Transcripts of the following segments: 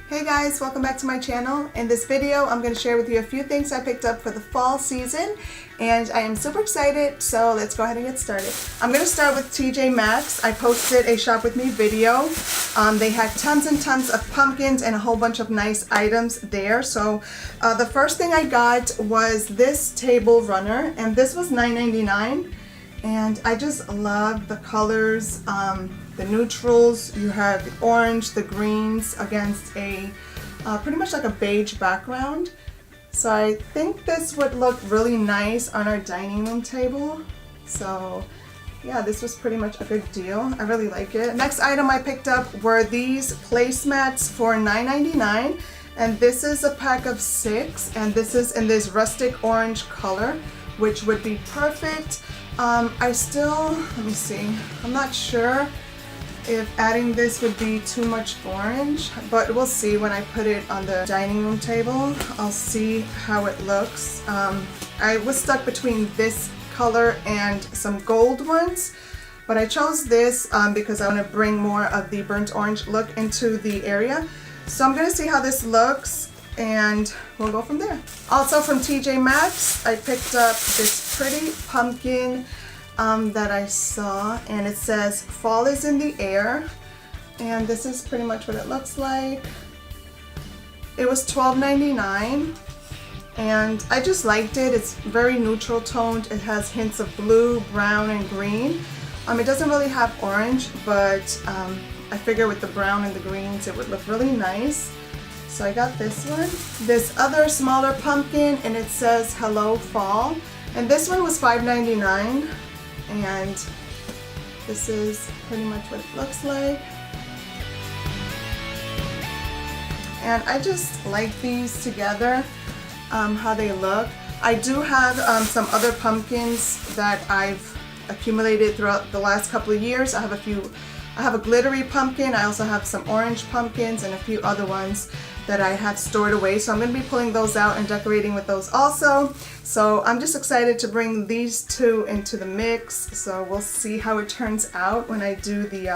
Hey guys, welcome back to my channel. In this video, I'm going to share with you a few things I picked up for the fall season, and I am super excited, so let's go ahead and get started. I'm going to start with TJ Maxx. I posted a shop with me video. They had tons and tons of pumpkins and a whole bunch of nice items there. So the first thing I got was this table runner, and this was $9.99. And I just love the colors, the neutrals. You have the orange, the greens against a pretty much like a beige background. So I think this would look really nice on our dining room table. So yeah, this was pretty much a good deal. I really like it. Next item I picked up were these placemats for $9.99. And this is a pack of 6, and this is in this rustic orange color, which would be perfect. Let me see, I'm not sure if adding this would be too much orange, but we'll see when I put it on the dining room table. I'll see how it looks. I was stuck between this color and some gold ones, but I chose this because I want to bring more of the burnt orange look into the area. So I'm going to see how this looks, and we'll go from there. Also from TJ Maxx, I picked up this pretty pumpkin that I saw, and it says fall is in the air, and this is pretty much what it looks like. It was $12.99, and I just liked it. It's very neutral toned. It has hints of blue, brown, and green. It doesn't really have orange, but I figure with the brown and the greens it would look really nice. So I got this one. This other smaller pumpkin, and it says hello fall, and this one was $5.99, and this is pretty much what it looks like. And I just like these together, how they look. I do have some other pumpkins that I've accumulated throughout the last couple of years. I have a glittery pumpkin. I also have some orange pumpkins and a few other ones that I have stored away. So I'm going to be pulling those out and decorating with those also. So I'm just excited to bring these two into the mix. So we'll see how it turns out when I do the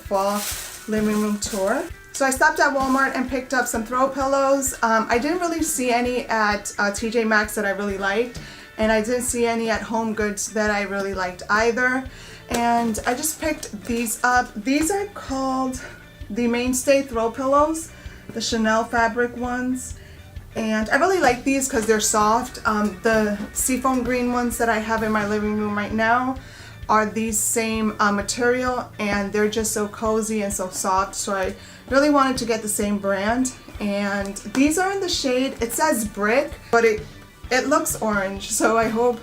fall living room tour. So I stopped at Walmart and picked up some throw pillows. I didn't really see any at TJ Maxx that I really liked, and I didn't see any at Home Goods that I really liked either. And I just picked these up. These are called the Mainstay throw pillows, the Chanel fabric ones. And I really like these because they're soft. The seafoam green ones that I have in my living room right now are these same material, and they're just so cozy and so soft. So I really wanted to get the same brand. And these are in the shade, it says brick, but it looks orange. So I hope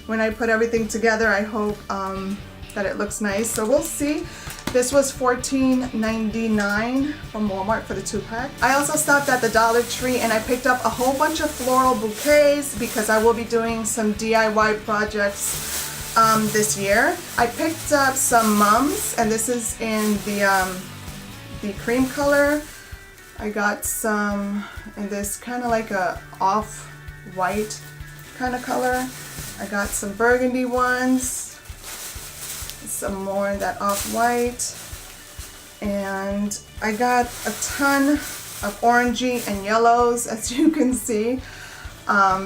when I put everything together, I hope that it looks nice. So we'll see. This was $14.99 from Walmart for the 2-pack. I also stopped at the Dollar Tree, and I picked up a whole bunch of floral bouquets because I will be doing some DIY projects this year. I picked up some mums, and this is in the cream color. I got some in this kind of like a off-white kind of color. I got some burgundy ones, some more in that off-white, and I got a ton of orangey and yellows, as you can see.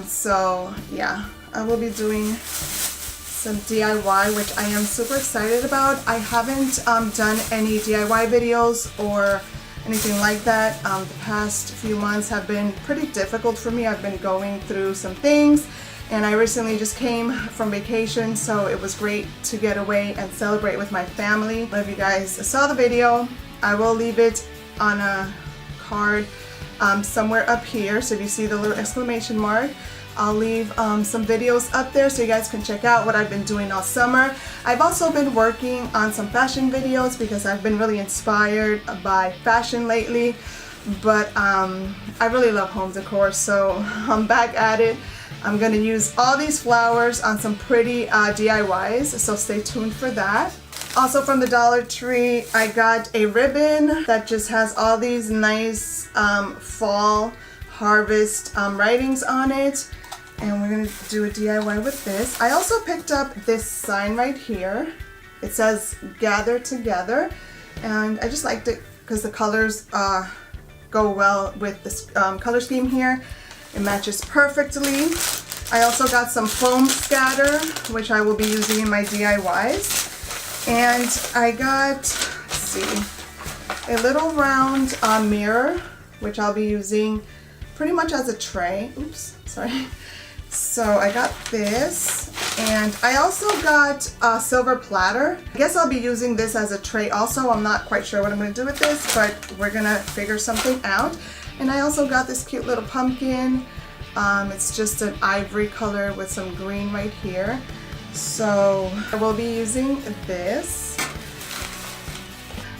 So yeah, I will be doing some DIY, which I am super excited about. I haven't done any DIY videos or anything like that. The past few months have been pretty difficult for me. I've been going through some things, and I recently just came from vacation, so it was great to get away and celebrate with my family. If you guys saw the video, I will leave it on a card somewhere up here. So if you see the little exclamation mark, I'll leave some videos up there so you guys can check out what I've been doing all summer. I've also been working on some fashion videos because I've been really inspired by fashion lately. But I really love home decor, so I'm back at it. I'm going to use all these flowers on some pretty DIYs, so stay tuned for that. Also from the Dollar Tree, I got a ribbon that just has all these nice fall harvest writings on it, and we're going to do a DIY with this. I also picked up this sign right here. It says Gather Together, and I just liked it because the colors go well with this color scheme here. It matches perfectly. I also got some foam scatter, which I will be using in my DIYs. And I got, let's see, a little round mirror, which I'll be using pretty much as a tray. Oops, sorry. So I got this, and I also got a silver platter. I guess I'll be using this as a tray also. I'm not quite sure what I'm going to do with this, but we're going to figure something out. And I also got this cute little pumpkin. It's just an ivory color with some green right here. So I will be using this.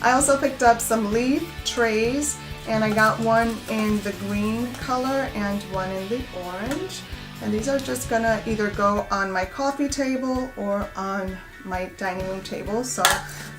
I also picked up some leaf trays, and I got one in the green color and one in the orange. And these are just gonna either go on my coffee table or on my dining room table. So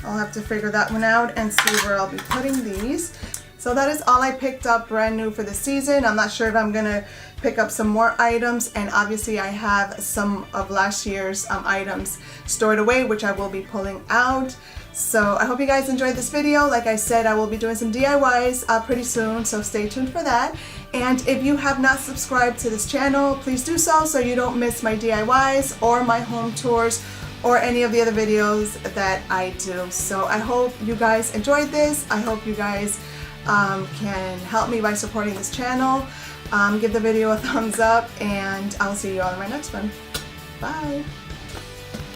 I'll have to figure that one out and see where I'll be putting these. So that is all I picked up brand new for the season. I'm not sure if I'm gonna pick up some more items, and obviously I have some of last year's items stored away, which I will be pulling out. So I hope you guys enjoyed this video. Like I said, I will be doing some DIYs pretty soon, so stay tuned for that. And if you have not subscribed to this channel, please do so you don't miss my DIYs or my home tours or any of the other videos that I do. So I hope you guys enjoyed this. I hope you guys can help me by supporting this channel. Give the video a thumbs up, and I'll see you all in my next one. Bye!